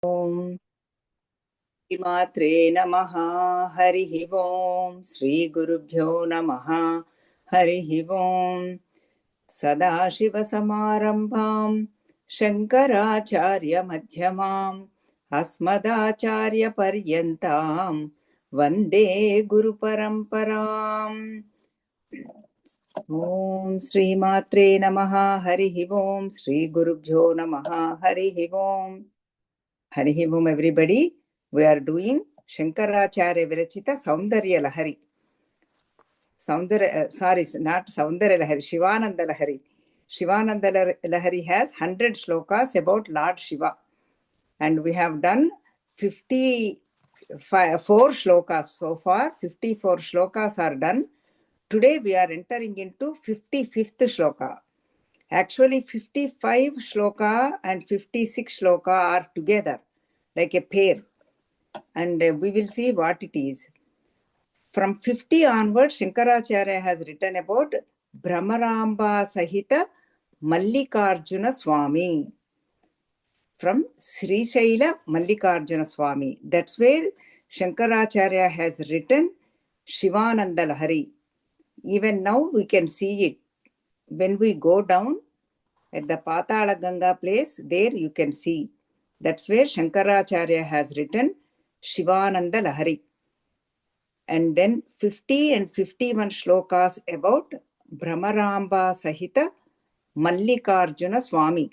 Om Matre Namaha Harihi Om Sri Gurubhyo Namaha Harihi Om Sadashiva Samarambham Shankaracharya Madhyamam Asmadacharya Paryantam Vande Guru Paramparam. Om Sri Matre Namaha Harihi Om Sri Gurubhyo Namaha Harihi Om. Harihi Om, everybody. We are doing Shankaracharya Virachita Saundarya Lahari. Not Saundarya Lahari, Shivananda Lahari. Shivananda Lahari has 100 shlokas about Lord Shiva. And we have done 54 shlokas so far. 54 shlokas are done. Today we are entering into 55th shloka. Actually, 55 shloka and 56 shloka are together, like a pair. And we will see what it is. From 50 onwards, Shankaracharya has written about Brahmaramba Sahita Mallikarjuna Swami. From Sri Shaila Mallikarjuna Swami. That's where Shankaracharya has written Shivananda Lahari. Even now we can see it. When we go down at the Patala Ganga place, there you can see. That's where Shankaracharya has written Shivananda Lahari. And then 50 and 51 shlokas about Brahmaramba Sahita Mallikarjuna Swami.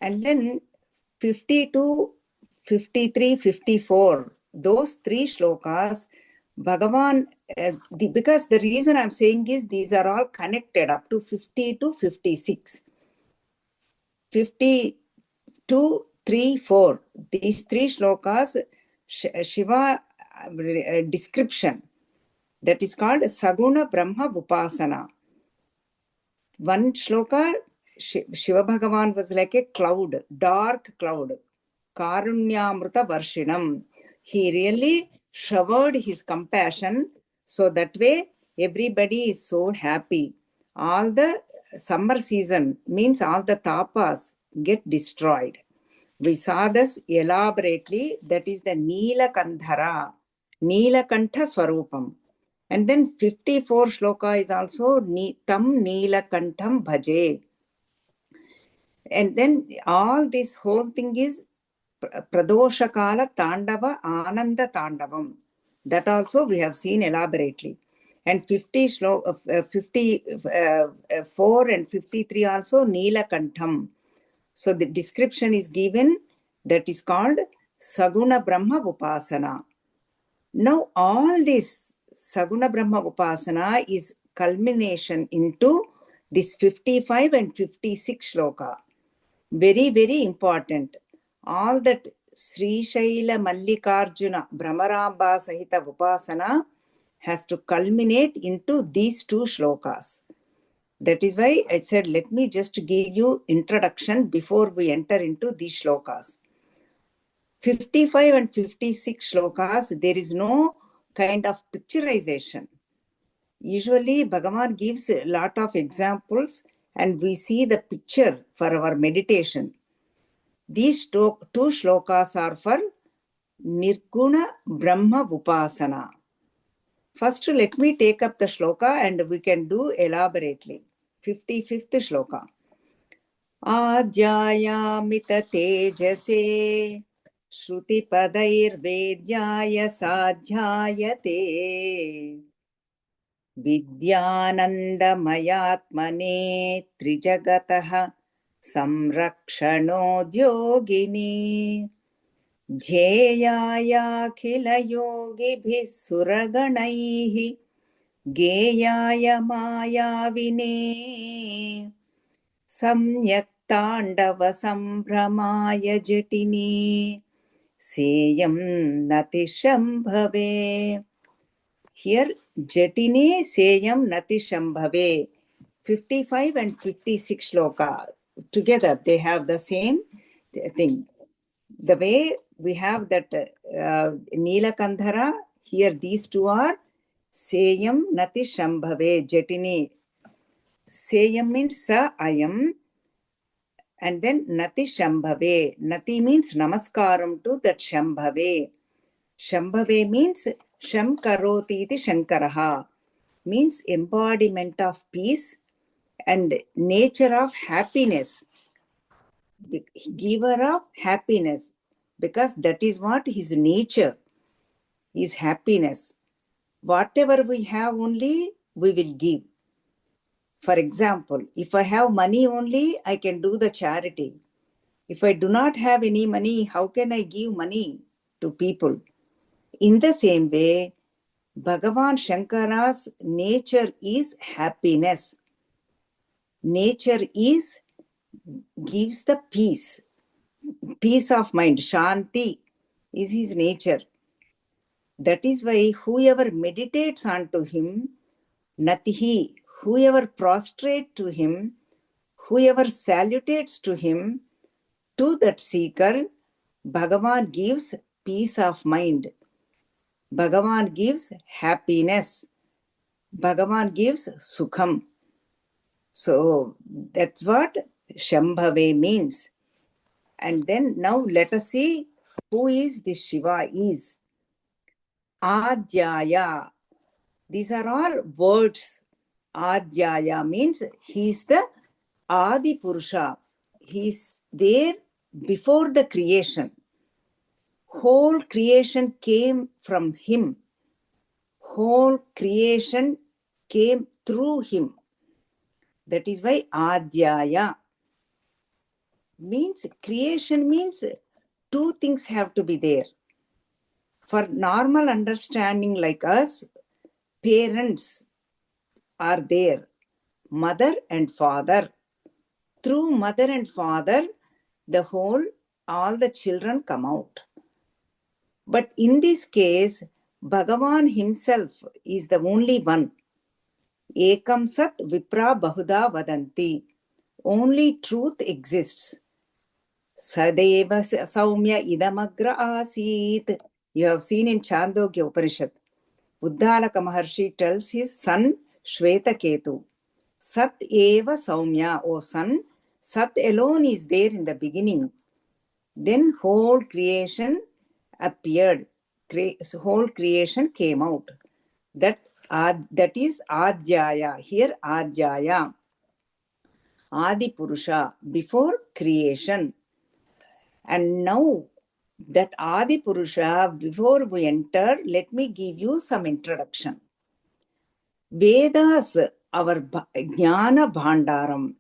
And then 52, 53, 54, those three shlokas, Bhagavan, because the reason I'm saying is these are all connected up to 50 to 56. 52, 3, 4. These three shlokas, Shiva description, that is called Saguna Brahma Upasana. One shloka, Shiva Bhagavan was like a cloud, dark cloud. Karunyamrita Varshinam. He really showered his compassion, so that way everybody is so happy. All the summer season means all the tapas get destroyed. We saw this elaborately. That is the Neelakandhara, Neelakantha Swarupam. And then 54 shloka is also Tam Neelakantham Bhaje. And then all this whole thing is Pradoshakala Tandava Ananda Tandavam. That also we have seen elaborately. And 54 and 53 also Neelakantham. So the description is given, that is called Saguna Brahma Upasana. Now all this Saguna Brahma Upasana is culmination into this 55 and 56 shloka. Very, very important. All that Sri Shaila Mallikarjuna Brahmaramba Sahita Upasana has to culminate into these two shlokas. That is why I said, let me just give you introduction before we enter into these shlokas. 55 and 56 shlokas, there is no kind of picturization. Usually, Bhagavan gives a lot of examples and we see the picture for our meditation. These two shlokas are for Nirguna Brahma Upasana. First, let me take up the shloka and we can do elaborately. 55th shloka. Adhyayamita tejase Shruti padair vedyaya sadhyayate Vidyananda mayatmane trijagataha samrakshanodyogini ध्येयायाखिलयोगिभिः सुरगणैः गेयाय मायाविने सम्यक् ताण्डवसम्भ्रमाय जटिने सेयं नतिशम्भवे. Here जटिने सेयं नतिशम्भवे. 55 and 56 shloka together, they have the same thing. The way we have that Neelakandhara, here these two are Seyam Nati Shambhave Jatini. Seyam means Sa Ayam. And then Nati Shambhave. Nati means namaskaram to that Shambhave. Shambhave means Sham Karoti iti Shankaraha, means embodiment of peace and nature of happiness, giver of happiness, because that is what his nature is, happiness. Whatever we have only, we will give. For example, if I have money only, I can do the charity. If I do not have any money, how can I give money to people? In the same way, Bhagavan Shankara's nature is happiness. Nature is gives the peace of mind. Shanti is his nature. That is why whoever meditates onto him, Natihi, whoever prostrates to him, whoever salutates to him, to that seeker, Bhagavan gives peace of mind. Bhagavan gives happiness. Bhagavan gives sukham. So that's what Shambhave means. And then now let us see who is this Shiva is. Adhyaya. These are all words. Adhyaya means he is the Adi Purusha. He is there before the creation. Whole creation came from him. Whole creation came through him. That is why Adhyaya means creation means two things have to be there. For normal understanding like us, parents are there, mother and father. Through mother and father, all the children come out. But in this case, Bhagavan himself is the only one. Ekam sat vipra bahuda vadanti. Only truth exists. Sadeva saumya idamagra asit. You have seen in Chandogya Upanishad. Uddalaka Maharshi tells his son Shvetaketu, Sat eva saumya, O son, Sat alone is there in the beginning. Then whole creation appeared. Whole creation came out. That is Adhyaya. Here Adhyaya. Adi Purusha, before creation. And now that Adi Purusha, before we enter, let me give you some introduction. Vedas, our Jnana Bhandaram.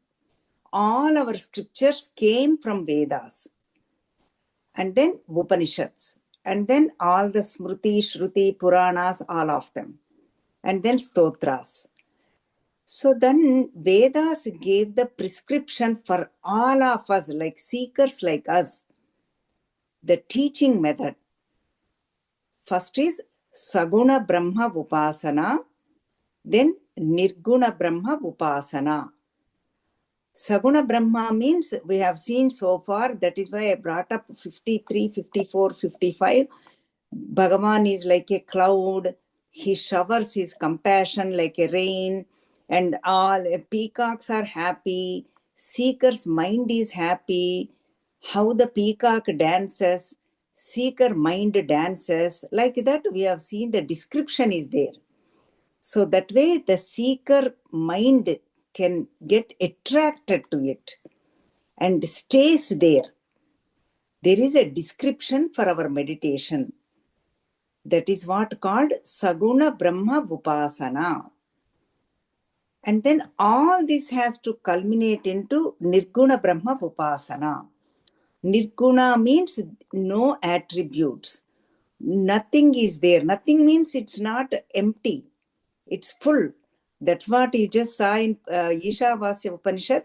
All our scriptures came from Vedas. And then Upanishads. And then all the Smriti, Shruti, Puranas, all of them. And then Stotras. So then Vedas gave the prescription for all of us, like seekers like us, the teaching method. First is Saguna Brahma Upasana, then Nirguna Brahma Upasana. Saguna Brahma means we have seen so far, that is why I brought up 53, 54, 55. Bhagavan is like a cloud, he showers his compassion like a rain, and all peacocks are happy, seeker's mind is happy, how the peacock dances, seeker mind dances, like that we have seen the description is there. So that way the seeker mind can get attracted to it and stays there. There is a description for our meditation. That is what called Saguna Brahma Upasana. And then all this has to culminate into Nirguna Brahma Upasana. Nirguna means no attributes. Nothing is there. Nothing means it's not empty. It's full. That's what you just saw in Ishavasya Upanishad,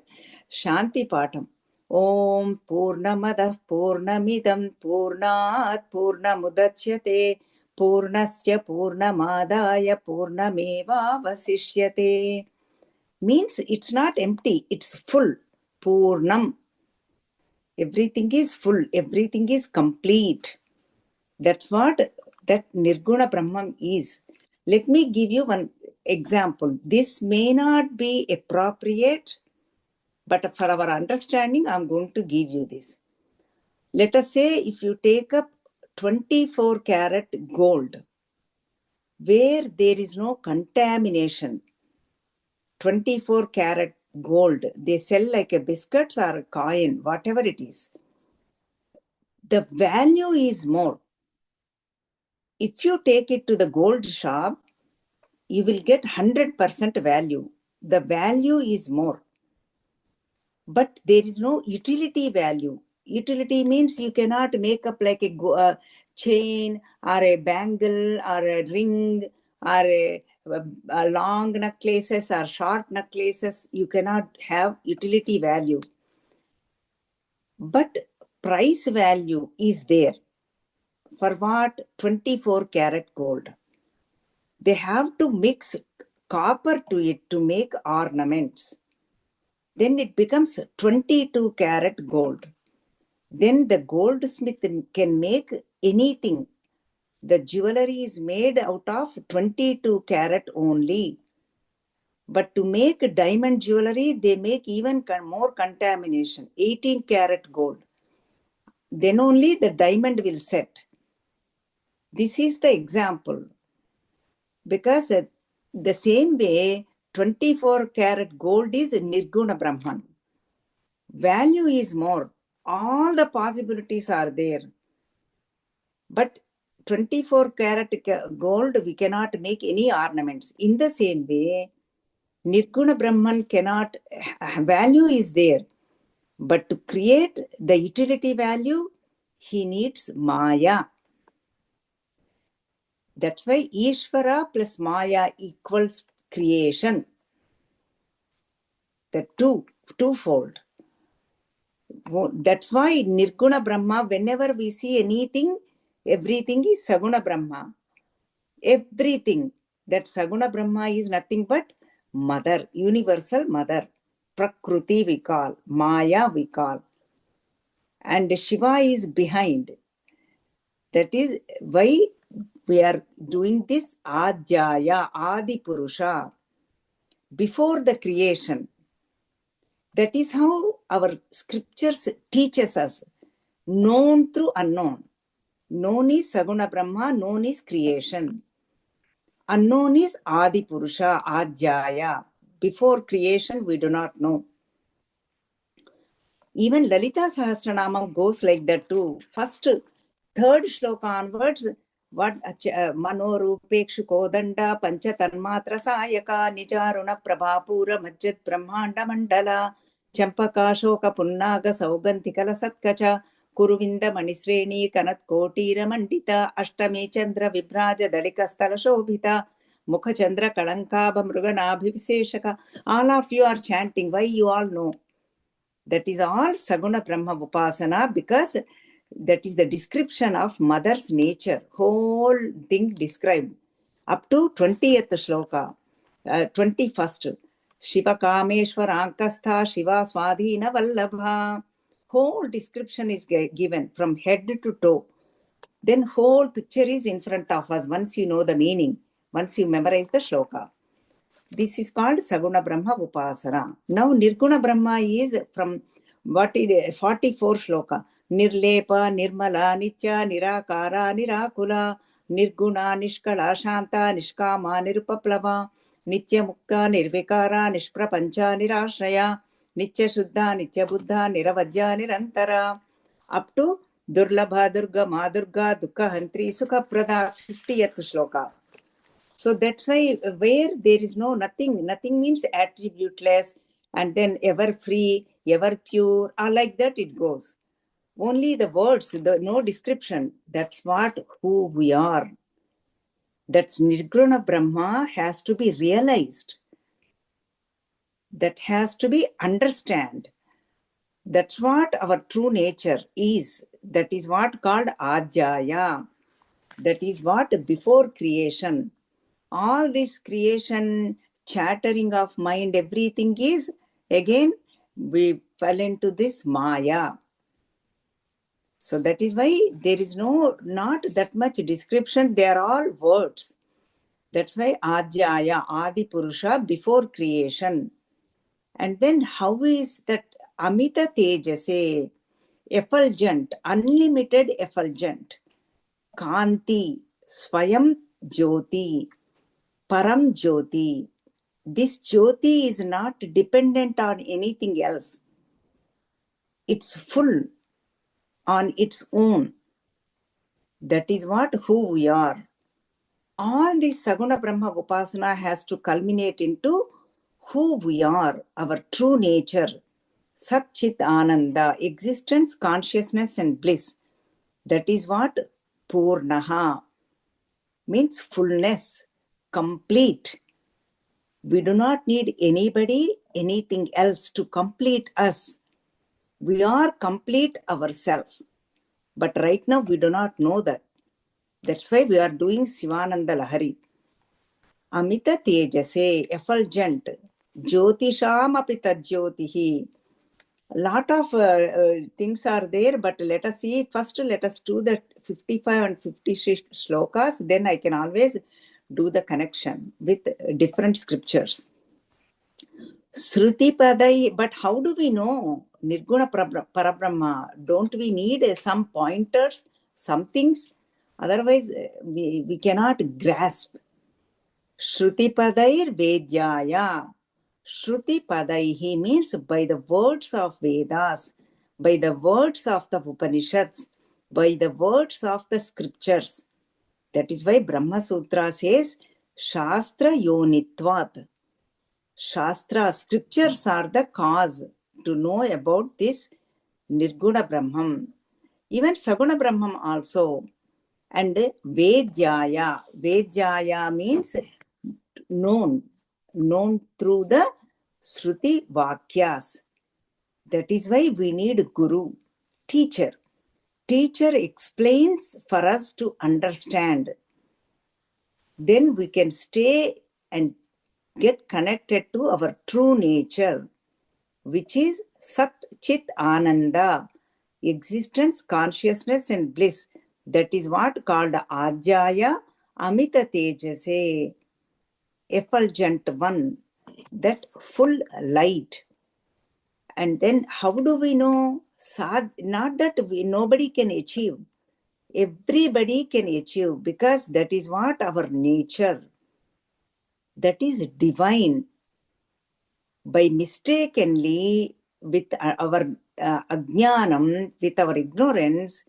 Shanti Patam. Om Purnamadah Purnamidam Purnat Purnamudachyate Purnasya Purnamadaya Purnameva Vasishyate. Means it's not empty, it's full. Purnam. Everything is full, everything is complete. That's what that Nirguna Brahman is. Let me give you one example. This may not be appropriate But for our understanding, I'm going to give you this. Let us say if you take up 24 karat gold, where there is no contamination, 24 karat gold, they sell like a biscuits or a coin, whatever it is. The value is more. If you take it to the gold shop, you will get 100% value. The value is more. But there is no utility value. Utility means you cannot make up like a chain or a bangle or a ring or a long necklaces or short necklaces. You cannot have utility value. But price value is there. For what? 24 karat gold. They have to mix copper to it to make ornaments. Then it becomes 22 karat gold. Then the goldsmith can make anything. The jewelry is made out of 22 karat only. But to make diamond jewelry, they make even more contamination, 18 karat gold. Then only the diamond will set. This is the example. Because the same way, 24 karat gold is Nirguna Brahman. Value is more. All the possibilities are there. But 24 karat gold, we cannot make any ornaments. In the same way, Nirguna Brahman cannot, value is there. But to create the utility value, he needs Maya. That's why Ishvara plus Maya equals creation. The twofold. That's why Nirguna Brahma, whenever we see anything, everything is Saguna Brahma. Everything. That Saguna Brahma is nothing but mother, universal mother. Prakruti we call, Maya we call. And Shiva is behind. That is why we are doing this Adhyaya, Adi Purusha. Before the creation. That is how our scriptures teaches us. Known through unknown. Known is Saguna Brahma, known is creation. Unknown is Adi Purusha, Adhyaya. Before creation, we do not know. Even Lalita Sahasranamam goes like that too. First, third shloka onwards, what Manorupekshu Kodanda Pancha Tanmatra Sayaka Nijaruna Prabhapura Majjat Brahmanda Mandala Champaka Shoka Punnaga Saugantikala Satkacha Kuruvinda Manisreni Kanat Kotira Mandita Ashtame Chandra Vibraja Dalikastala Shobhita Mukha Chandra Kalankaba Mruganabhiseshaka. All of you are chanting. Why? You all know. That is all Saguna Brahma Upasana, because that is the description of mother's nature. Whole thing described. Up to 20th shloka, 21st. Shiva Kameshwar Ankastha Shiva Swadhina Vallabha. Whole description is given from head to toe. Then whole picture is in front of us once you know the meaning, once you memorize the shloka. This is called Saguna Brahma Upasana. Now Nirguna Brahma is from 44 shloka. Nirlepa, Nirmala, Nitya, Nirakara, Nirakula, Nirguna, Nishkala, Shanta, Nishkama, Nirupaplava, Nitya Mukta, Nirvikara, Nishprapancha, Nirashraya, Nitya Shuddha, Nitya Buddha, Niravadya, Nirantara. Up to Durlabha, Durga, Madurga, Dukha, Hantri, Sukha Prada, 50th shloka. So that's why where there is nothing means attributeless, and then ever free, ever pure, or like that it goes. Only the words, no description. That's who we are. That's Nirguna Brahma has to be realized. That has to be understood. That's what our true nature is. That is what called Adhyaya. That is what before creation. All this creation, chattering of mind, everything is, again, we fell into this Maya. So that is why there is not that much description. They are all words. That's why Adhyaya, Adi Purusha, before creation. And then how is that Amita Tejase, effulgent, unlimited effulgent, Kanti, Swayam Jyoti, Param Jyoti. This Jyoti is not dependent on anything else. It's full on its own. That is what who we are. All this Saguna Brahma Upasana has to culminate into who we are, our true nature, Sat Chit Ananda, existence, consciousness and bliss. That is what Purnaha means, fullness, complete. We do not need anybody, anything else to complete us. We are complete ourselves. But right now we do not know that. That's why we are doing Sivananda Lahari. Amita Tejase, effulgent, Jyotisham apita Jyotihi. Lot of things are there, but let us see. First, let us do the 55 and 56 shlokas. Then I can always do the connection with different scriptures. Shruti Padai, but how do we know Nirguna Parabrahma? Don't we need some pointers, some things? Otherwise, we cannot grasp. Shruti Padair Vedyaya. Shruti Padaihi means by the words of Vedas, by the words of the Upanishads, by the words of the scriptures. That is why Brahma Sutra says Shastra Yonitvat. Shastra, scriptures are the cause to know about this Nirguna Brahman. Even Saguna Brahman also. And Vedyaya. Vedyaya means known through the Shruti Vakyas. That is why we need Guru, teacher. Teacher explains for us to understand. Then we can stay and get connected to our true nature, which is Sat Chit Ananda, existence, consciousness and bliss. That is what called Ajaya Amita Tejase, effulgent one, that full light. And then how do we know? Not that nobody can achieve. Everybody can achieve, because that is what our nature. That is divine. By mistakenly, with our ajnanam, with our ignorance,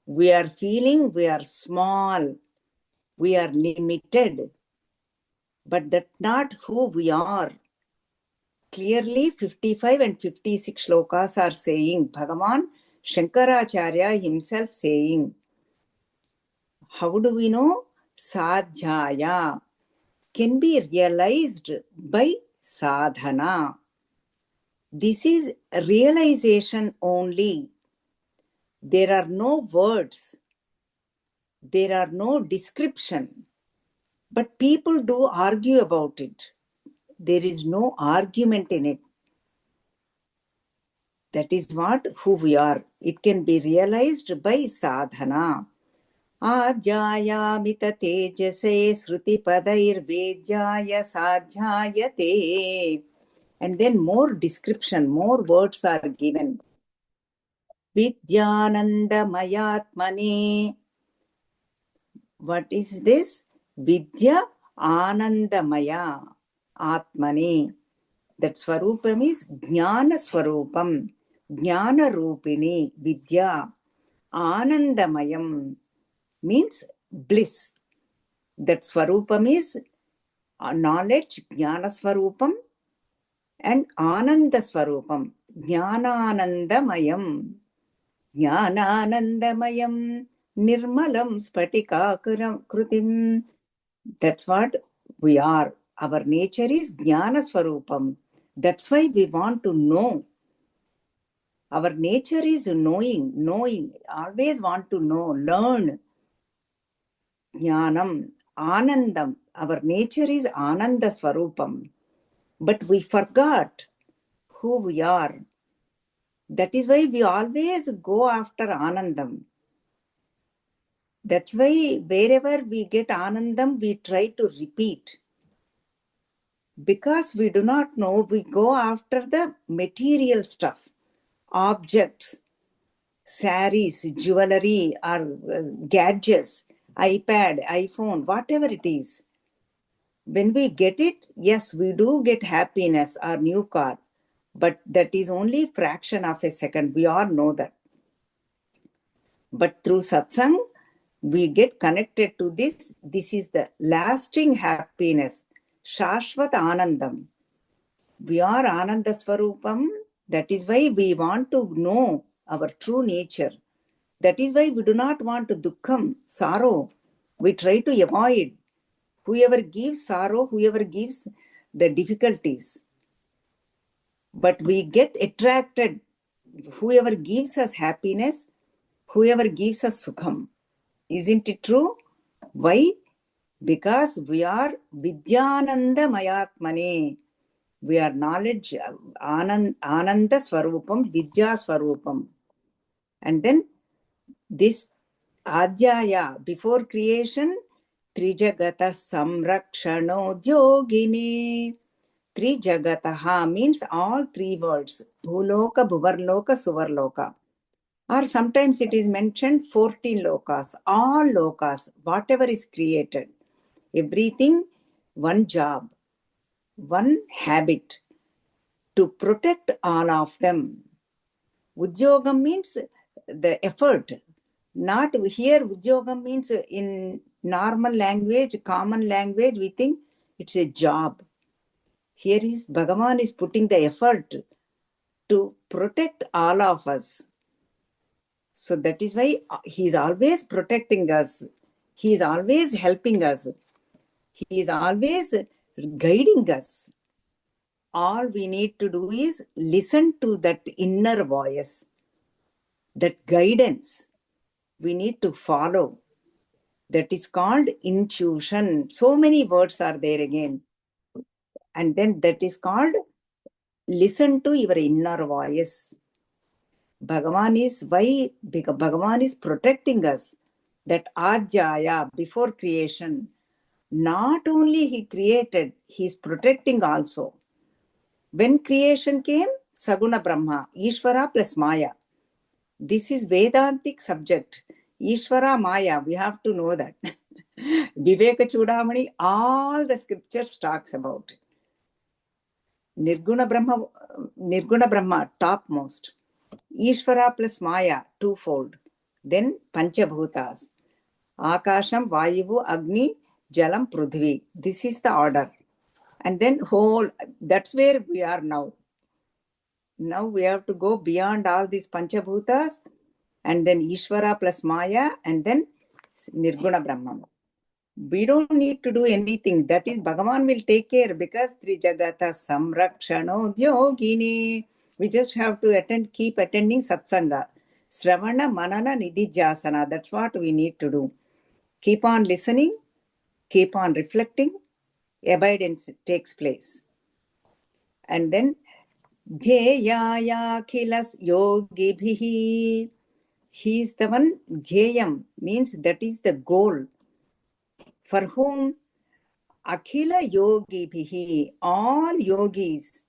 we are feeling we are small, we are limited. But that's not who we are. Clearly, 55 and 56 shlokas are saying, Bhagavan Shankaracharya himself saying. How do we know? Sadhyaya can be realized by sadhana. This is realization only. There are no words. There are no description. But people do argue about it. There is no argument in it. That is what who we are. It can be realized by sadhana. Ajayamita tejase sruti padair vedyaya sadhyayate. And then more description, more words are given. Vidyananda mayatmane. What is this? Vidya Anandamaya Atmane. That Swarupam is Jnana Swarupam, Jnana Rupini, Vidya. Anandamayam means bliss. That Swarupam is knowledge, Jnana Swarupam, and Ananda Swarupam, Jnananandamayam. Jnananandamayam Nirmalam Spatika Krutim. That's what we are. Our nature is Jnana Swarupam. That's why we want to know. Our nature is knowing, always want to know, learn. Jnanam, Anandam. Our nature is Ananda Swarupam. But we forgot who we are. That is why we always go after Anandam. That's why wherever we get Anandam, we try to repeat. Because we do not know, we go after the material stuff, objects, saris, jewelry, or gadgets, iPad, iPhone, whatever it is. When we get it, yes, we do get happiness, our new car, but that is only fraction of a second. We all know that. But through satsang, we get connected to this. This is the lasting happiness, Shashvat Anandam. We are Ananda Swarupam. That is why we want to know our true nature. That is why we do not want dukkham, sorrow. We try to avoid. Whoever gives sorrow, whoever gives the difficulties. But we get attracted. Whoever gives us happiness, whoever gives us sukham. Isn't it true? Why? Because we are Vidyananda Mayatmane. We are knowledge, Ananda Swarupam, Vidya Swarupam. And then this Adhyaya, before creation, Trijagata Samrakshano Dyogine. Trijagataha means all three words. Bhuloka, Bhuvarloka, Suvarloka. Or sometimes it is mentioned 14 lokas, all lokas, whatever is created. Everything, one job, one habit, to protect all of them. Udyogam means the effort. Not here, Udyogam means in normal language, common language, we think it's a job. Here is Bhagavan is putting the effort to protect all of us. So that is why he is always protecting us. He is always helping us. He is always guiding us. All we need to do is listen to that inner voice, that guidance. We need to follow. That is called intuition. So many words are there again. And then that is called listen to your inner voice. Bhagavan is why? Because Bhagavan is protecting us. That Ajaya, before creation, not only he created, he is protecting also. When creation came, Saguna Brahma, Ishvara plus Maya. This is Vedantic subject. Ishvara Maya, we have to know that. Viveka Chudamani, all the scriptures talks about it. Nirguna Brahma, topmost. Ishvara plus Maya, twofold. Then Panchabhutas. Akasham, Vayu, Agni, Jalam, Prudhvi. This is the order. And then whole, that's where we are now. Now we have to go beyond all these Panchabhutas and then Ishvara plus Maya and then Nirguna Brahman. We don't need to do anything. That is, Bhagavan will take care because Trijagata Samrakshano Dyogini. We just have to keep attending Satsanga. Sravana, Manana, Nididhyasana. That's what we need to do. Keep on listening, keep on reflecting, abidance takes place. And then Dhyayaya Khilas Yogibhihi. He is the one, Dhyayam means that is the goal. For whom? Akhila Yogibhihi. All yogis.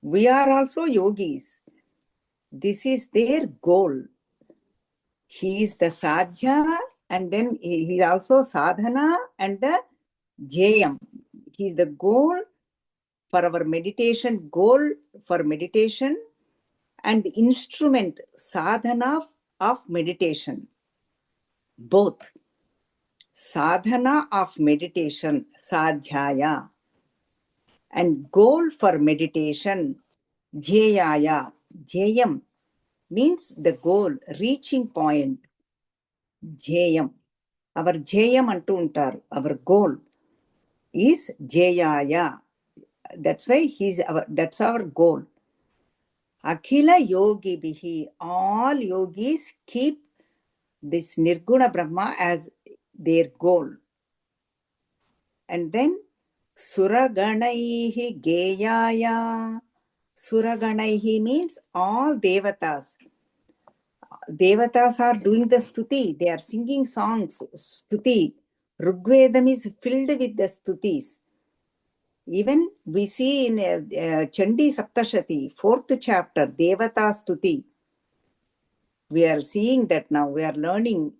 We are also yogis. This is their goal. He is the Sadhya and then he is also Sadhana and the Dhyayam. He is the goal for our meditation, goal for meditation and instrument, sadhana of meditation. Both. Sadhana of meditation, sadhyaya, and goal for meditation, dhyayaya. Dhyayam means the goal, reaching point. Dhyayam. Our dhyayam antu untaru. Our goal is dhyayaya. That's why that's our goal. Akhila yogi bihi. All yogis keep this Nirguna Brahma as their goal. And then Suraganaihi Geyaya. Suraganaihi means all Devatas. Devatas are doing the stuti. They are singing songs, stuti. Rigvedam is filled with the stutis. Even we see in Chandi Saptashati, 4th chapter, Devata Stuti. We are seeing that now. We are learning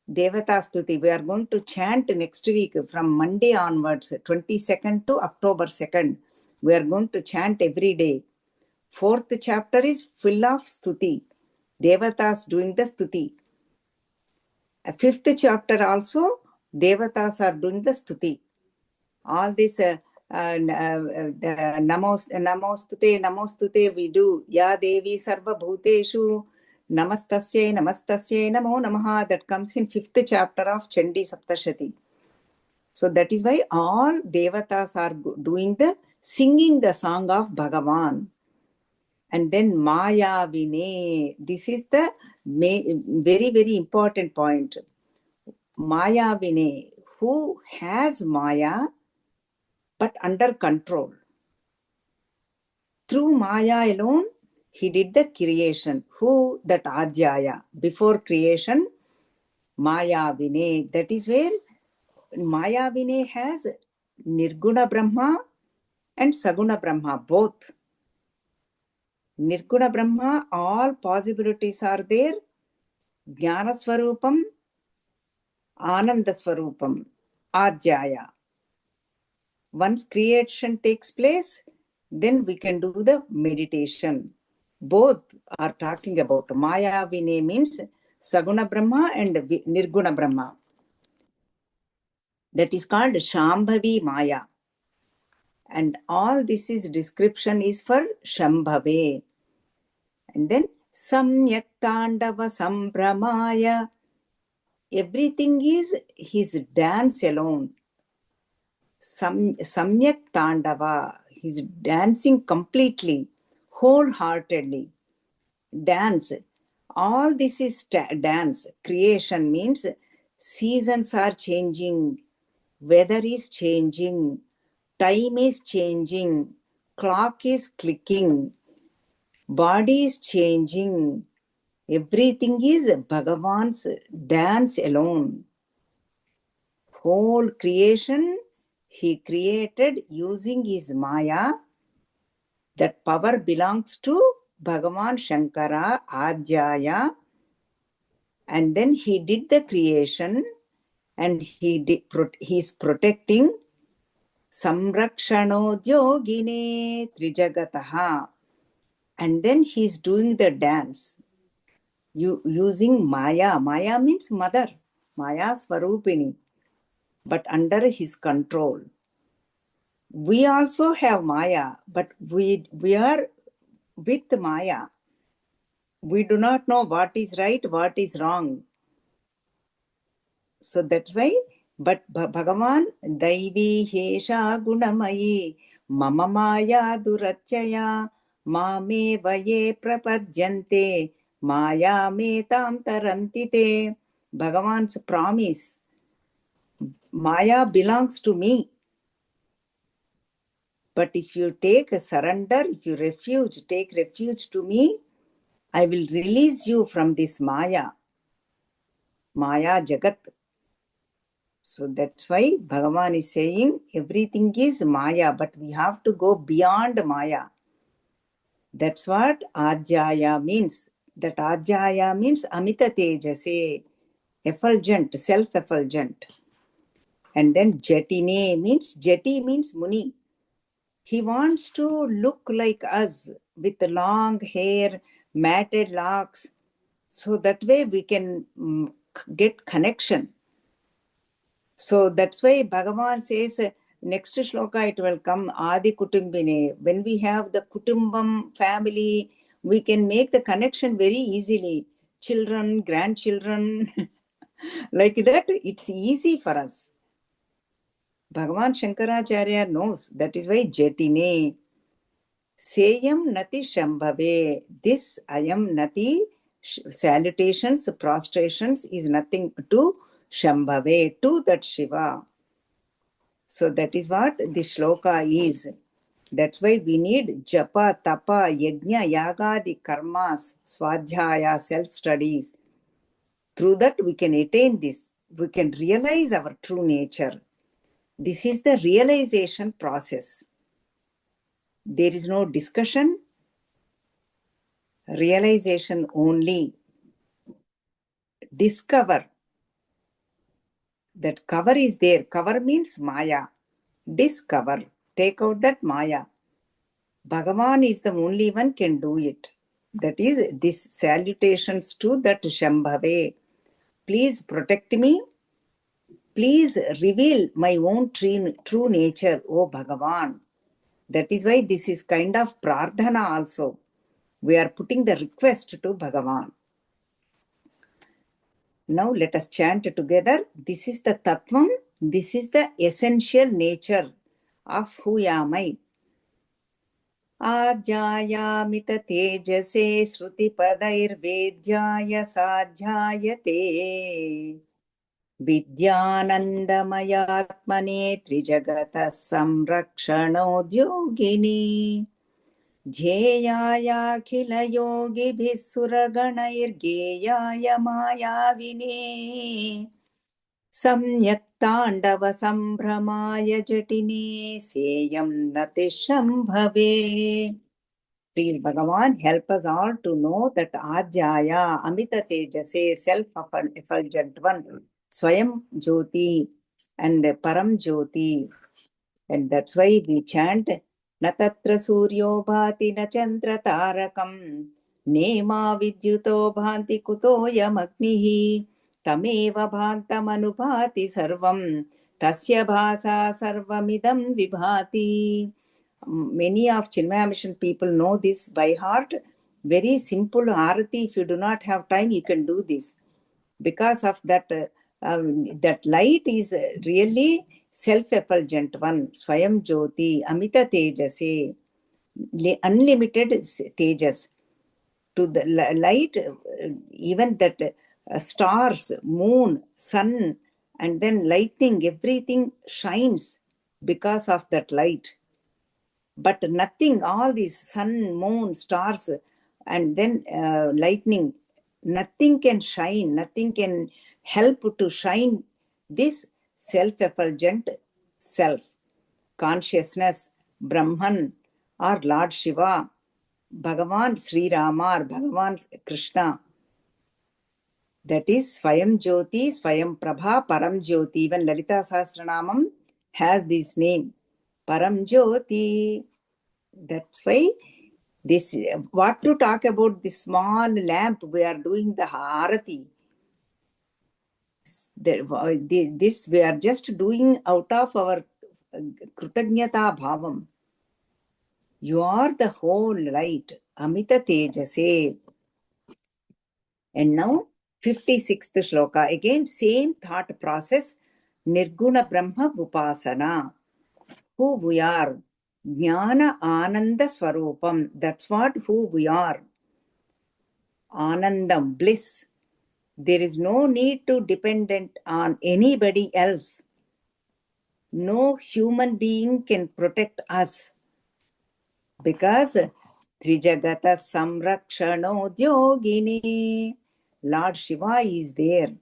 Devata Stuti. We are going to chant next week from Monday onwards, 22nd to October 2nd. We are going to chant every day. 4th chapter is full of Stuti. Devatas doing the Stuti. 5th chapter also, Devatas are doing the Stuti. All this namostute we do. Ya Devi Sarva Bhuteshu Namastasye Namo Namaha. That comes in 5th chapter of Chandi Saptashati. So that is why all Devatas are doing singing the song of Bhagavan. And then Maya Vine. This is the very, very important point. Maya Vine. Who has Maya but under control. Through Maya alone, he did the creation. Who? That Adhyaya. Before creation, Maya Vine. That is where Maya Vine has Nirguna Brahma and Saguna Brahma, both. Nirguna Brahma, all possibilities are there. Jnana Swarupam, Ananda Swarupam, Adhyaya. Once creation takes place, then we can do the meditation. Both are talking about Maya Vine means Saguna Brahma and Nirguna Brahma. That is called Shambhavi Maya. And all this is description is for Shambhave. And then Samyak Tandava Sambramaya. Everything is his dance alone. Samyak Tandava. He's dancing completely, wholeheartedly. Dance. All this is dance. Creation means seasons are changing, weather is changing, time is changing, clock is clicking, body is changing. Everything is Bhagavan's dance alone. Whole creation he created using his Maya. That power belongs to Bhagavan Shankara, Adhyaya. And then he did the creation and he's protecting Samrakshanodhyogine Trijagataha. And then he's doing the dance using Maya. Maya means mother, Maya Swarupini, but under his control. We also have Maya, but we are with Maya. We do not know what is right, what is wrong. So that's why, but Bhagavan, Daivi Hesha Gunamayi, Mama Maya Durachaya, Mame Vaye Prapadyante, Maya Metam Tarantite. Bhagavan's promise. Maya belongs to me. But if you take a surrender, if you take refuge to me, I will release you from this Maya. Maya Jagat. So that's why Bhagavan is saying everything is Maya, but we have to go beyond Maya. That's what Adhyaya means. That Adhyaya means Amita Tejase, effulgent, self-effulgent. And then Jatine Jati means Muni. He wants to look like us with long hair, matted locks. So that way we can get connection. So that's why Bhagavan says, next shloka it will come, Adi Kutumbine. When we have the Kutumbam family, we can make the connection very easily. Children, grandchildren, like that, it's easy for us. Bhagavan Shankaracharya knows. That is why Jatine. Seyam Nati Shambhave. This I am Nati. Salutations, prostrations is nothing to Shambhave, to that Shiva. So that is what the shloka is. That's why we need japa, tapa, yajna, yagadi, karmas, swadhyaya, self-studies. Through that we can attain this. We can realize our true nature. This is the realization process. There is no discussion, realization only. Discover. That cover is there. Cover means Maya. Discover. Take out that Maya. Bhagavan is the only one can do it. That is this salutations to that Shambhave. Please protect me. Please reveal my own true nature, O Bhagavan. That is why this is kind of prarthana also. We are putting the request to Bhagavan. Now let us chant together. This is the Tattvam. This is the essential nature of who am I. आज्यायामित तेजसे श्रुतिपदैर्वेद्याय साध्यायते विद्यानन्दमयात्मने त्रिजगतः संरक्षणोद्योगिनी ध्येयायाखिलयोगिभिः सुरगणैर्गेयाय मायाविने सम्यक्ताण्डवसम्भ्रमाय जटिने सेयं नतिशम्भवे. Please, Bhagavan, help us all to know that Ajaya, Amita Tejase, self-effulgent one, Swayam Jyoti and Param Jyoti. And that's why we chant, Na tatra suryo bhati na chandra tarakam, Nema vidyuto bhanti kutoyam agnihi, Tameva bhantam anubhati sarvam, Tasya bhasa sarvamidam vibhati. Many of Chinmaya Mission people know this by heart. Very simple arati. If you do not have time, you can do this. Because of that, that light is really self-effulgent one. Swayam Jyoti, Amita Tejase, unlimited Tejas. To the light, even that stars, moon, sun, and then lightning, everything shines because of that light. But nothing, all these sun, moon, stars, and then lightning, nothing can shine, nothing can help to shine this self-effulgent self. Consciousness, Brahman, or Lord Shiva, Bhagavan Sri Rama, or Bhagavan Krishna. That is Swayam Jyoti, Swayam Prabha, Param Jyoti. Even Lalita Sahasranamam has this name, Param Jyoti. That's why this, what to talk about this small lamp, we are doing the Harati. This we are just doing out of our Krutagnyata Bhavam. You are the whole light, Amita Tejase. And now 56th shloka, again same thought process, Nirguna Brahma Upasana. Who we are, Jnana Ananda Swarupam. That's what who we are. Anandam, bliss. There is no need to dependent on anybody else. No human being can protect us. Because Trijagata Samrakshano Dyogini, Lord Shiva is there.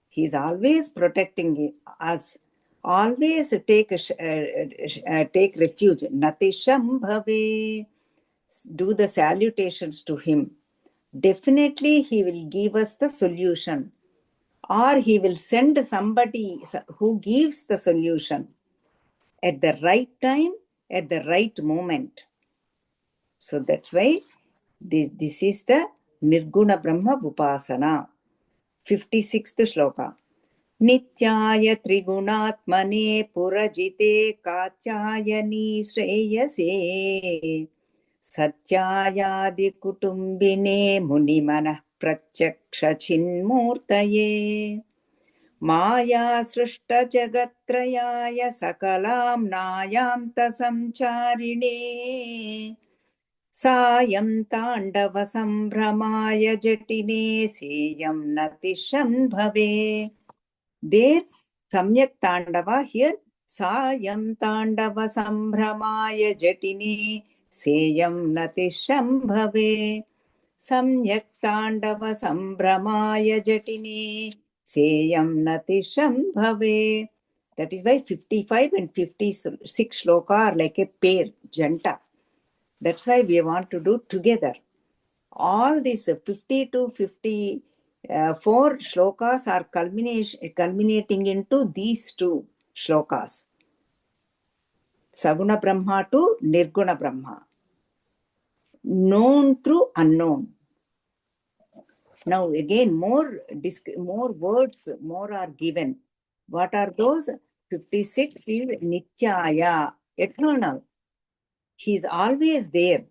He is always protecting us. Always take refuge. Natishambhave. Do the salutations to him. Definitely he will give us the solution. Or he will send somebody who gives the solution at the right time, at the right moment. So that's why this is the Nirguna Brahma Upasana. 56th shloka. Nityaya Trigunatmane Purajite Katyayani Shreyase Satyayadi Kutumbine Munimana Pratyaksha Chinmurtaye Maya Srishta Jagatrayaya Sakalam Nayamta Samcharine Sayam Tandava Sambramaya Jatine Seyam Natisham Bhave. There, Samyak Tandava, here, Sayam Tandava Sambramaya Jatine Seyam Natisham Bhave. Samyak Tandava Sambramaya Jatine Seyam Natisham Bhave. That is why 55 and 56 shloka are like a pair, janta. That's why we want to do together. All these 50 to 54 shlokas are culminating into these two shlokas. Saguna Brahma to Nirguna Brahma. Known through unknown. Now again, more words, more are given. What are those? 56 is Nityaya, eternal. He is always there.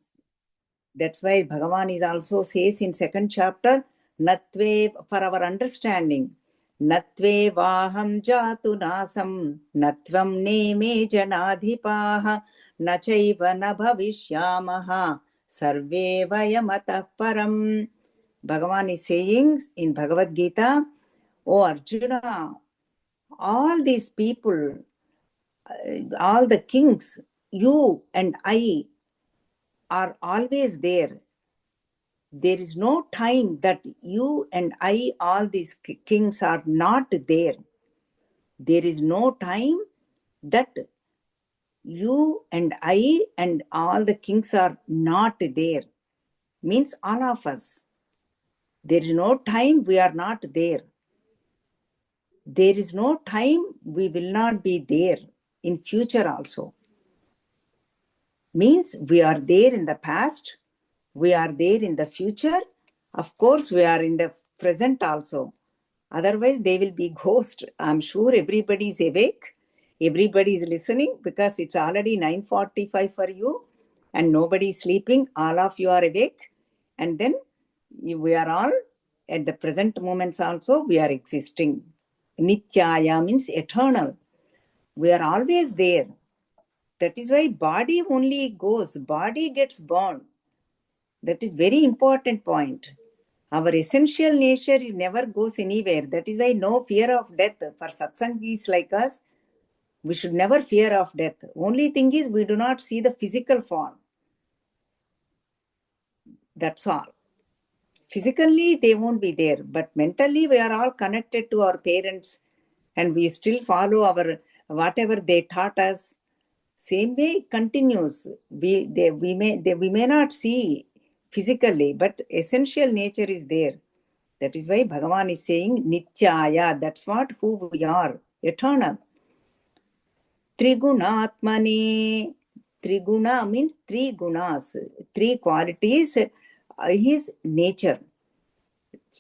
That's why Bhagavan is also says in second chapter, Natve, for our understanding, Natve vaham jatu nasam, Natvam neme janadhipaha, Nachaiva na bhavishyamaha, Sarve vayamatah param. Bhagavan is saying in Bhagavad Gita, O Arjuna, all these people, all the kings, you and I are always there. There is no time that you and I, all these kings, are not there. There is no time that you and I and all the kings are not there. Means all of us. There is no time we are not there. There is no time we will not be there in future also. Means we are there in the past, we are there in the future, of course we are in the present also. Otherwise they will be ghost. I'm sure everybody is awake, everybody is listening, because it's already 9:45 for you and nobody is sleeping. All of you are awake, and then we are all at the present moments also we are existing. Nityaya means eternal. We are always there. That is why body only goes, body gets born. That is very important point. Our essential nature never goes anywhere. That is why no fear of death. For satsangis like us, we should never fear of death. Only thing is we do not see the physical form. That's all. Physically they won't be there, but mentally we are all connected to our parents and we still follow our whatever they taught us. Same way it continues. We may not see physically, but essential nature is there. That is why Bhagavan is saying Nityaya. That's what who we are, eternal. Trigunatmane. Triguna means three gunas, three qualities. His nature.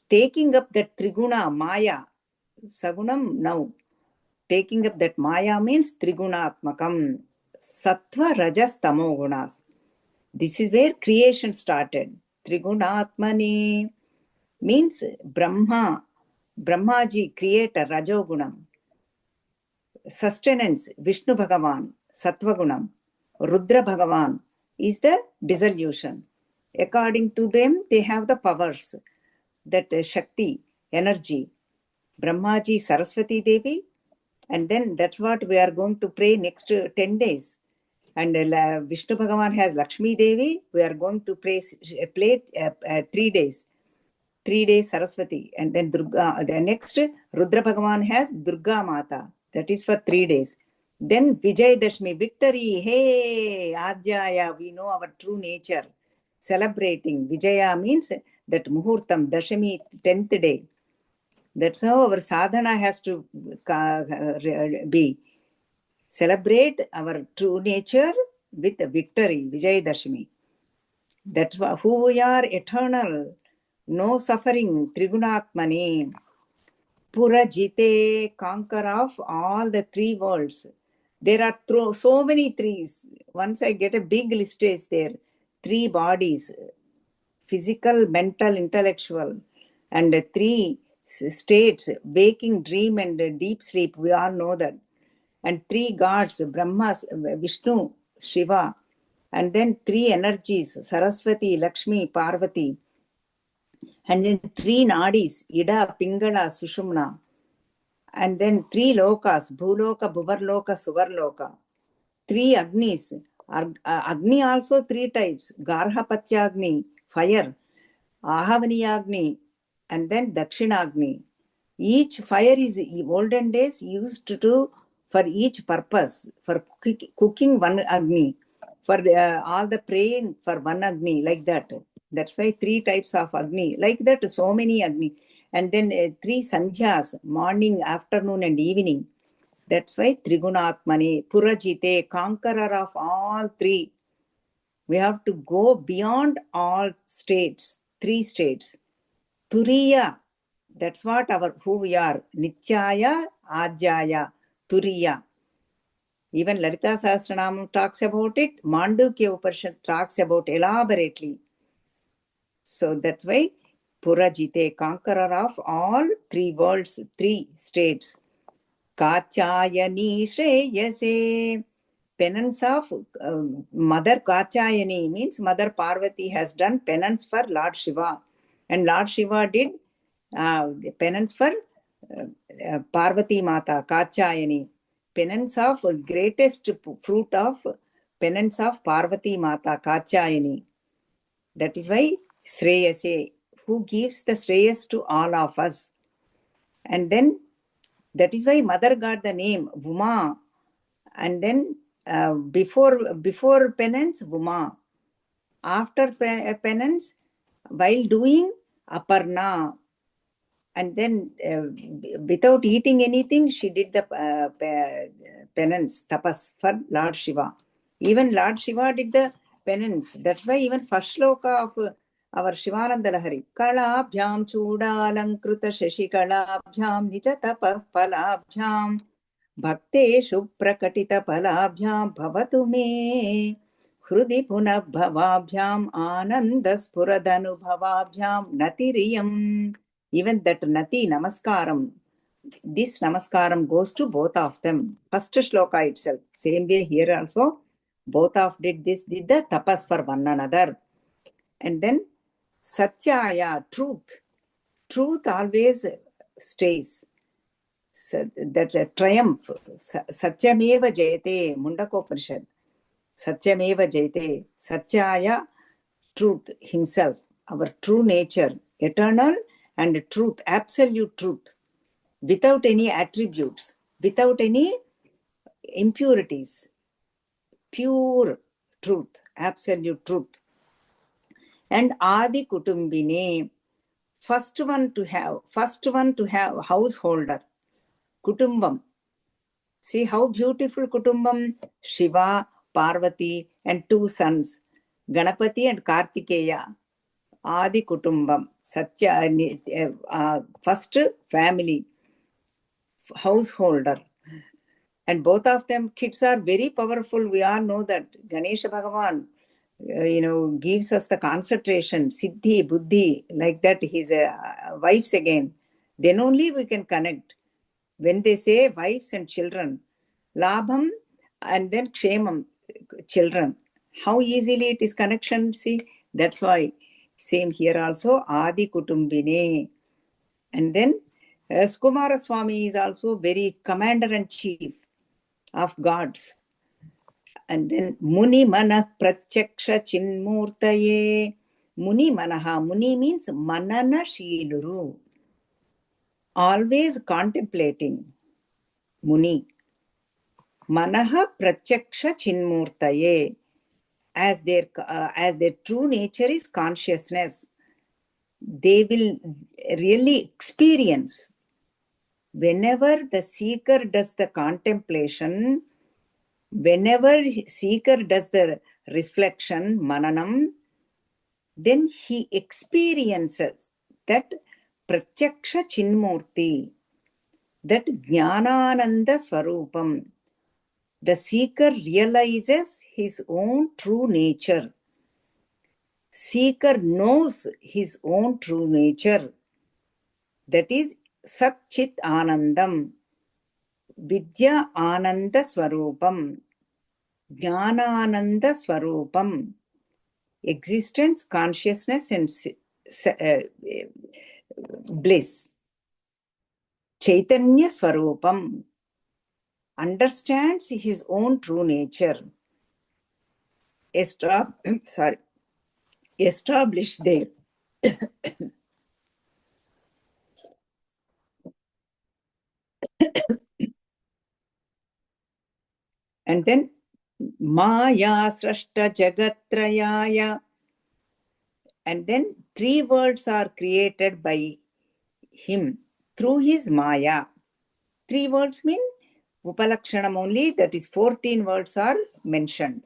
Taking up that triguna, Maya, Sagunam now. Taking up that Maya means Trigunatmakam. Sattva, Rajas, Tamo gunas. This is where creation started. Trigunatmane means Brahma. Brahmaji creator, Rajogunam. Sustenance, Vishnu Bhagavan, Sattvagunam. Rudra Bhagavan is the dissolution. According to them, they have the powers, that Shakti, energy. Brahmaji, Saraswati Devi, and then that's what we are going to pray next 10 days. And Vishnu Bhagavan has Lakshmi Devi. We are going to pray 3 days. 3 days Saraswati. And then Durga. The next Rudra Bhagavan has Durga Mata. That is for 3 days. Then Vijay Dashmi, victory. Hey, Adhyaya, we know our true nature. Celebrating. Vijaya means that Muhurtam, Dashami, 10th day. That's how our sadhana has to be. Celebrate our true nature with victory, Vijayadashmi. That's who we are, eternal, no suffering, Trigunatmane. Purajite, conquer of all the three worlds. There are so many threes. Once I get a big list is there. 3 bodies, physical, mental, intellectual, and 3 states, waking, dream, and deep sleep. We all know that. And 3 gods, Brahma, Vishnu, Shiva, and then 3 energies, Saraswati, Lakshmi, Parvati, and then 3 nadis, Ida, Pingala, Sushumna, and then 3 lokas, Bhuloka, Bhuvarloka, Suvarloka, 3 agnis, Agni also 3 types, Garhapatyagni, fire, Ahavaniyagni, and then Dakshinagni. Each fire is olden days used to for each purpose, for cooking one Agni, for all the praying for one Agni, like that. That's why 3 types of Agni, like that, so many Agni. And then 3 Sandhyas, morning, afternoon, and evening. That's why Trigunatmani, Purajite, conqueror of all 3. We have to go beyond all states, 3 states. Turiya, that's what who we are. Nityaya, Ajaya, Turiya. Even Lalita Sahasranam talks about it. Mandukya Upanishad talks about elaborately. So that's why Purajite, conqueror of all 3 worlds, 3 states. Kachayani Shreyase, penance of Mother Kachayani, means Mother Parvati has done penance for Lord Shiva. And Lord Shiva did penance for Parvati Mata, Kachayani. Penance of greatest fruit of penance of Parvati Mata, Kachayani. That is why Shreyase, who gives the Shreyas to all of us. And then that is why Mother got the name Uma. And then before penance, Uma. After penance, while doing Aparna. And then without eating anything, she did the penance, tapas for Lord Shiva. Even Lord Shiva did the penance. That's why even first shloka of our Shivananda Lahari, Kalabhyam Chudalankruta Shashikalabhyam Nijatapa Palabhyam Bhakteshu Prakatita Palabhyam Bhavatu Me Hrudi Punabhavabhyam Anandaspuradhanubhavabhyam Natiriyam. Even that Nati Namaskaram, this Namaskaram goes to both of them. First shloka itself. Same way here also, both of did the tapas for one another. And then Satyaya, truth. Truth always stays. So that's a triumph. Satyameva Jayate, Mundakopanishad. Satyameva Jayate. Satyaya, truth himself, our true nature, eternal and truth, absolute truth, without any attributes, without any impurities, pure truth, absolute truth. And Adi Kutumbine, first one to have householder, Kutumbam. See how beautiful Kutumbam, Shiva, Parvati, and 2 sons, Ganapati and Kartikeya. Adi Kutumbam, Satya, first family, householder. And both of them, kids are very powerful. We all know that Ganesha Bhagavan, gives us the concentration, Siddhi, Buddhi, like that, his wives again. Then only we can connect. When they say wives and children, Labham and then Kshemam, children, how easily it is connection, see? That's why. Same here also, Adi Kutumbine. And then Sukumara Swami is also very commander-in-chief of gods. And then Muni Mana Pratyaksha Chinmurtaye. Muni Manaha. Muni means Manana Shiluru. Always contemplating. Muni. Manaha Pratyaksha Chinmurtaye. As their true nature is consciousness, they will really experience. Whenever the seeker does the contemplation, whenever seeker does the reflection, mananam, then he experiences that pratyaksha chinmurti, that jnanananda swarupam. The seeker realizes his own true nature. Seeker knows his own true nature. That is Sat Chit Anandam, Vidya Ananda Swarupam, Jnanananda Swarupam. Existence, consciousness, and bliss. Chaitanya Swarupam. Understands his own true nature. Established there. And then Maya Srashta Jagatrayaya. And then 3 worlds are created by him through his Maya. 3 worlds mean Upalakshanam only, that is 14 words are mentioned.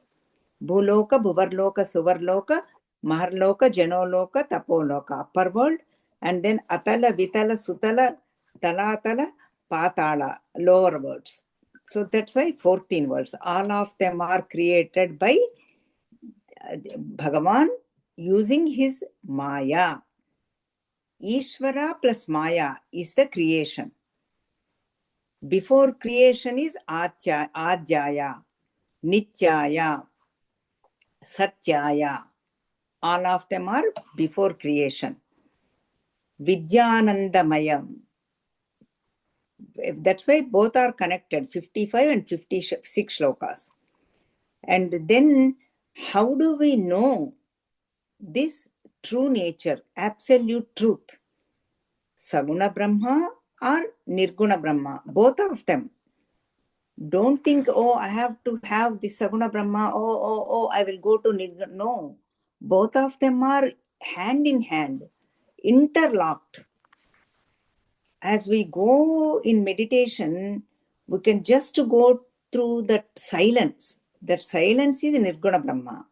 Bhuloka, Bhuvarloka, Suvarloka, Maharloka, Janoloka, Tapoloka, upper world. And then Atala, Vitala, Sutala, Talatala, Patala, lower worlds. So that's why 14 worlds. All of them are created by Bhagavan using his Maya. Ishvara plus Maya is the creation. Before creation is Adhyaya, Nityaya, Satyaya. All of them are before creation. Vidyanandamayam. That's why both are connected, 55 and 56 shlokas. And then how do we know this true nature, absolute truth? Saguna Brahma or Nirguna Brahma, both of them. Don't think, oh, I have to have this Saguna Brahma, oh, I will go to Nirguna. No, both of them are hand in hand, interlocked. As we go in meditation, we can just go through that silence. That silence is Nirguna Brahma.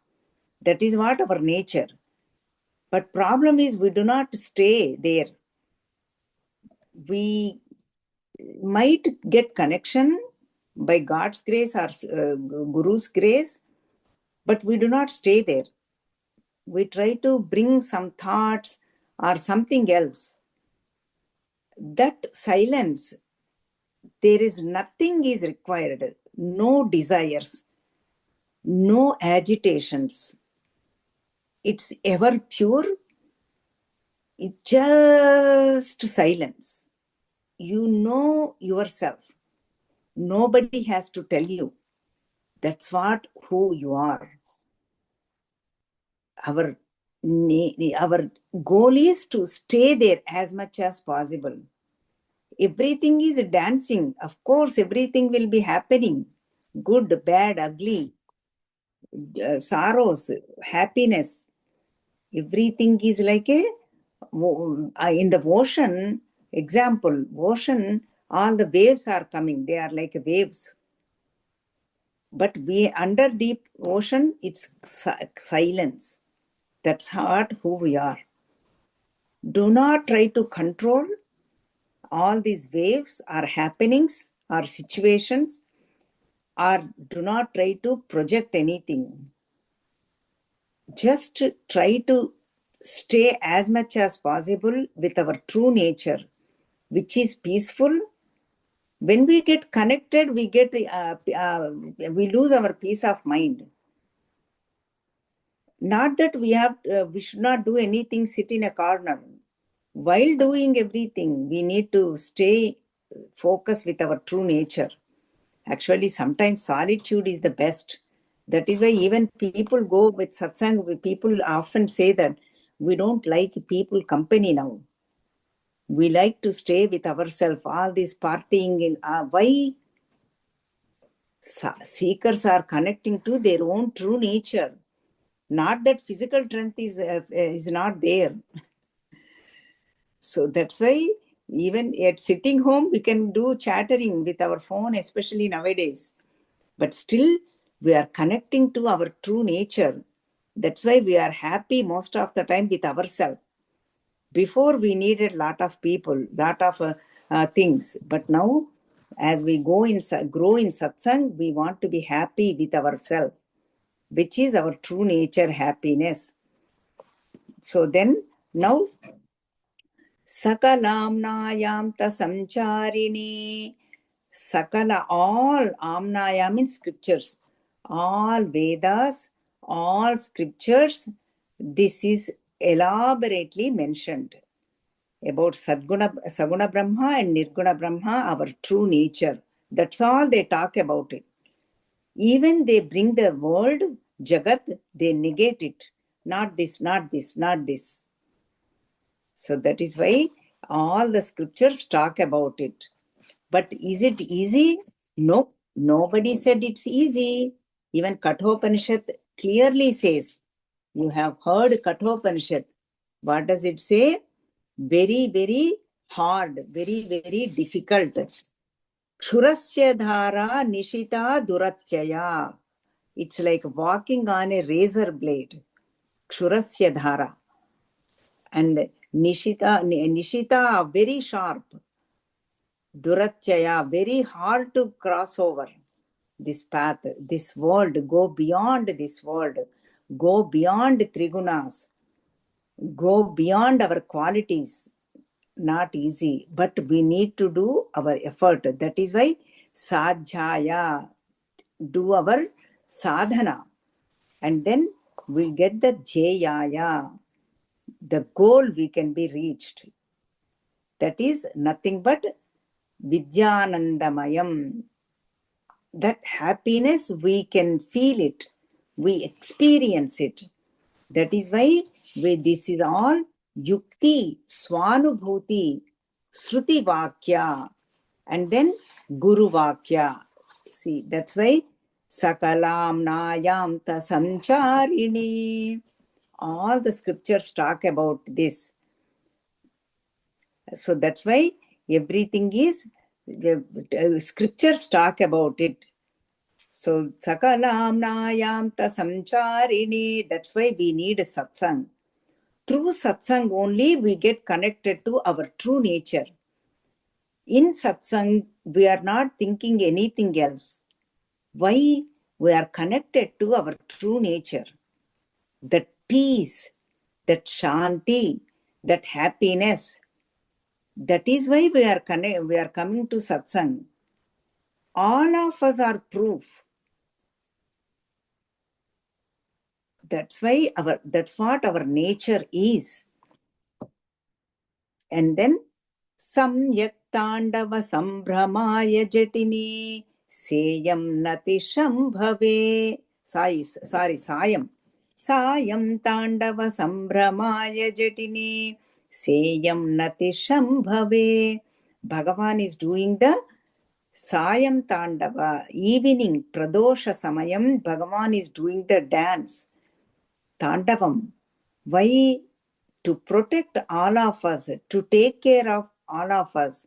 That is what our nature. But problem is we do not stay there. We might get connection by God's grace or Guru's grace, but we do not stay there. We try to bring some thoughts or something else. That silence, there is nothing is required, no desires, no agitations. It's ever pure, it's just silence. You know yourself. Nobody has to tell you. That's what who you are. Our goal is to stay there as much as possible. Everything is dancing. Of course, everything will be happening. Good, bad, ugly, sorrows, happiness. Everything is like in the ocean, example, ocean, all the waves are coming. They are like waves. But we under deep ocean, it's silence. That's what who we are. Do not try to control all these waves or happenings or situations, or do not try to project anything. Just try to stay as much as possible with our true nature, which is peaceful. When we get connected, we lose our peace of mind. Not that we should not do anything, sit in a corner. While doing everything, we need to stay focused with our true nature. Actually, sometimes solitude is the best. That is why even people go with satsang, people often say that we don't like people company now. We like to stay with ourselves. All this partying, why? Seekers are connecting to their own true nature. Not that physical strength is not there. So that's why even at sitting home, we can do chattering with our phone, especially nowadays. But still, we are connecting to our true nature. That's why we are happy most of the time with ourselves. Before, we needed a lot of people, lot of things. But now, as we grow in satsang, we want to be happy with ourselves, which is our true nature happiness. So then, now, Sakalamnayam tasamcharini. Sakala, all Amnaya means scriptures. All Vedas, all scriptures, this is elaborately mentioned about Saguna Brahma and Nirguna Brahma, our true nature. That's all they talk about it. Even they bring the word Jagat, they negate it. Not this, not this, not this. So that is why all the scriptures talk about it. But is it easy? No. Nobody said it's easy. Even Kathopanishad clearly says, you have heard Kathopanishad. What does it say? Very, very hard, very, very difficult. Kshurasya dhara nishita duratchaya. It's like walking on a razor blade. Kshurasya dhara. And nishita, very sharp. Duratchaya, very hard to cross over this path, this world, go beyond this world, go beyond trigunas, go beyond our qualities. Not easy, but we need to do our effort. That is why sadhyaya, do our sadhana, and then we get the jayaya, the goal we can be reached. That is nothing but vidyanandamayam. That happiness, we can feel it, we experience it. That is why this is all yukti, swanubhuti, shruti vakya, and then guru vakya. See, that's why sakalam nayam ta sancharini. All the scriptures talk about this. So that's why everything is, scriptures talk about it. So, sakalam nayam ta samcharini, that's why we need satsang. Through satsang only we get connected to our true nature. In satsang, we are not thinking anything else. Why? We are connected to our true nature. That peace, that shanti, that happiness. That is why we are coming to satsang. All of us are proof. That's why that's what our nature is. And then samyak tandava sambramaya jatini seyam nati shambhave. Sayam tandava sambramaya jatini seyam nati shambhave. Bhagavan is doing the Sayam Tandava, evening, Pradosha Samayam, Bhagavan is doing the dance, Tandavam. Why? To protect all of us, to take care of all of us.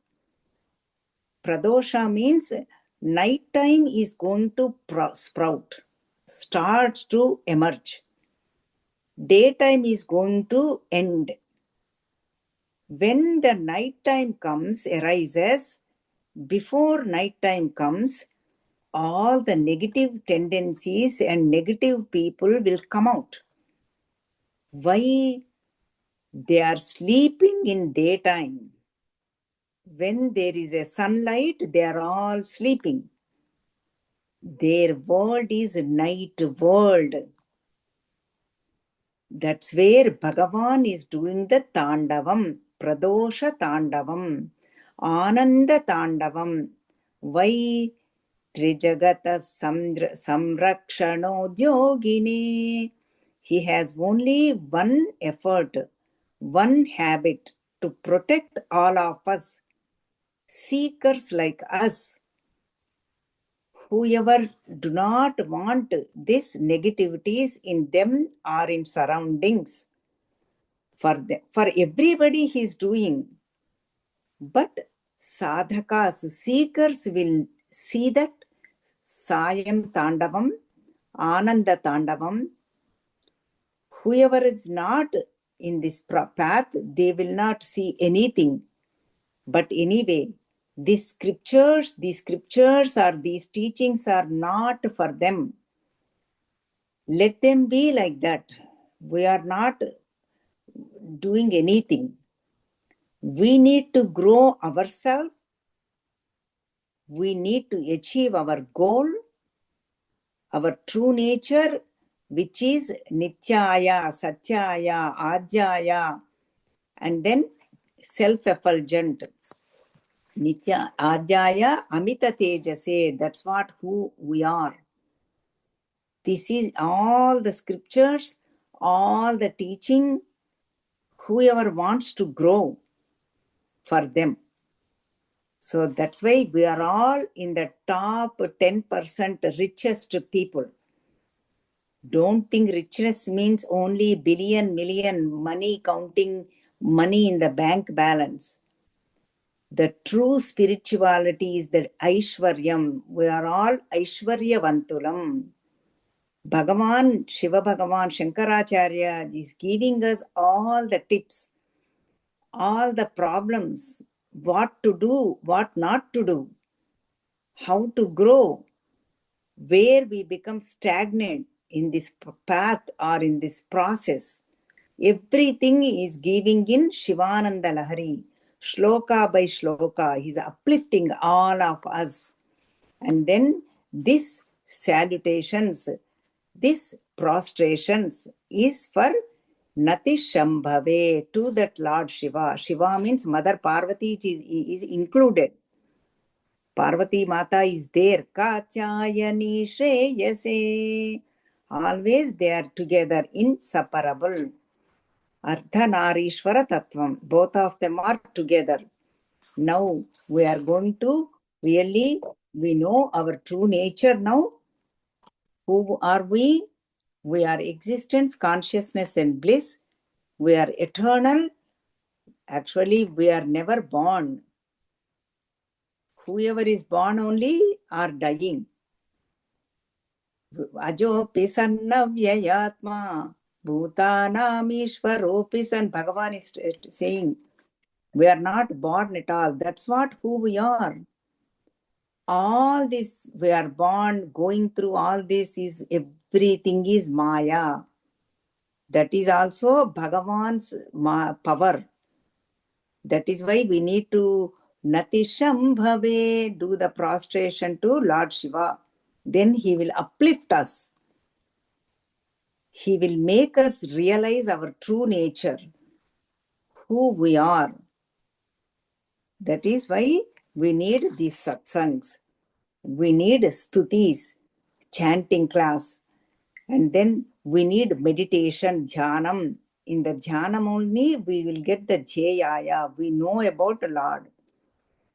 Pradosha means night time is going to sprout, starts to emerge. Daytime is going to end. When the night time comes, arises, before night time comes, all the negative tendencies and negative people will come out. Why? They are sleeping in daytime. When there is a sunlight, they are all sleeping. Their world is night world. That's where Bhagavan is doing the Tandavam, Pradosha Tandavam, Ananda Tandavam. Why? Trijagata Samrakshano Dyogini. He has only one effort, one habit to protect all of us, seekers like us. Whoever do not want these negativities in them or in surroundings. For everybody he is doing. But sadhakas, seekers will see that Sayam Tandavam, Ananda Tandavam. Whoever is not in this path, they will not see anything. But anyway, these scriptures or these teachings are not for them. Let them be like that. We are not doing anything. We need to grow ourselves. We need to achieve our goal, our true nature, which is Nityaya, Satyaya, Adyaya, and then self-effulgent. Nitya, Adyaya, Amita Tejase, that's who we are. This is all the scriptures, all the teaching, whoever wants to grow for them. So that's why we are all in the top 10% richest people. Don't think richness means only billion, million money, counting money in the bank balance. The true spirituality is the Aishwaryam. We are all Aishwaryavantulam. Bhagavan, Shiva Bhagavan, Shankaracharya is giving us all the tips, all the problems, what to do, what not to do, how to grow, where we become stagnant in this path or in this process. Everything is giving in Shivananda Lahari, shloka by shloka. He's uplifting all of us. And then this salutations, this prostrations is for Nati Shambhave, to that Lord Shiva. Shiva means Mother Parvati is included. Parvati Mata is there. Katyayani Shreyase. Always they are together, inseparable. Ardhanarishwara Tattvam. Both of them are together. Now we are going to really, we know our true nature now. Who are we? We are existence, consciousness, and bliss. We are eternal. Actually, we are never born. Whoever is born only are dying. Ajopi sannavyayatma bhutanam ishvaropi san. Bhagavan is saying, we are not born at all. That's what who we are. All this, we are born, going through all this is, everything is Maya. That is also Bhagavan's power. That is why we need to Nati Shambhave, do the prostration to Lord Shiva. Then he will uplift us. He will make us realize our true nature, who we are. That is why we need these satsangs. We need stutis, chanting class. And then we need meditation, jhanam. In the jhanam only, we will get the jayaya. We know about the Lord.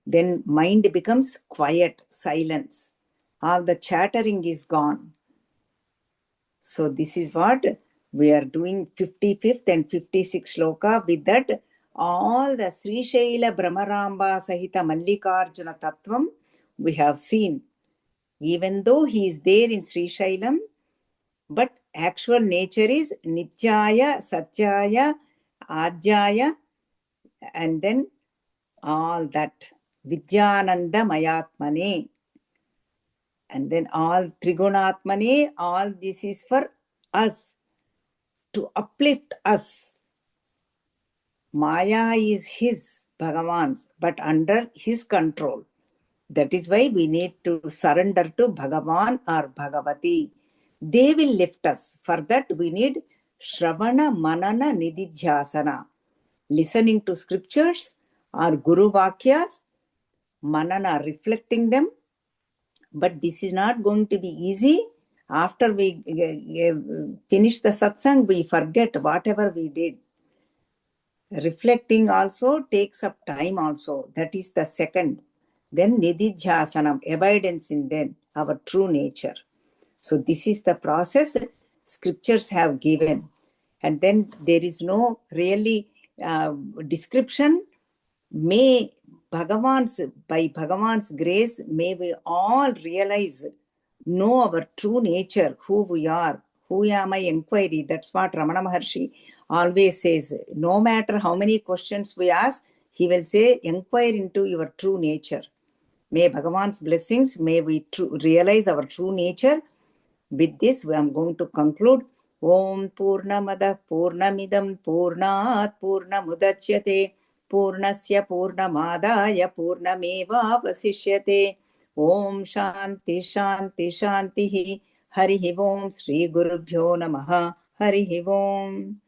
Then mind becomes quiet, silence. All the chattering is gone. So this is what we are doing, 55th and 56th shloka. With that, all the Sri Shaila Brahmaramba Sahita Mallikarjuna Tattvam we have seen. Even though he is there in Sri Shailam, but actual nature is Nityaya, Satyaya, Adyaya, and then all that. Vidyananda Mayatmane. And then all Trigunatmane, all this is for us, to uplift us. Maya is his, Bhagavan's, but under his control. That is why we need to surrender to Bhagavan or Bhagavati. They will lift us. For that we need Shravana Manana Nididhyasana. Listening to scriptures or Guru Vakyas, Manana, reflecting them. But this is not going to be easy. After we finish the satsang, we forget whatever we did. Reflecting also takes up time also. That is the second. Then Nididhyasanam, abidance in them, our true nature. So this is the process scriptures have given. And then there is no really description. May by Bhagavan's grace, may we all realize, know our true nature, who we are. Who am I? Inquiry. That's what Ramana Maharshi always says. No matter how many questions we ask, he will say, inquire into your true nature. May Bhagavan's blessings, may we realize our true nature. With this, I am going to conclude. Om Purnamada Purnamidam Purnat Purnamudachyate Purnasya Purnamadaya Purnameva Vasishyate. Om Shanti Shanti Shanti Harihi Om Sri Gurubhyo Namaha Harihi Om.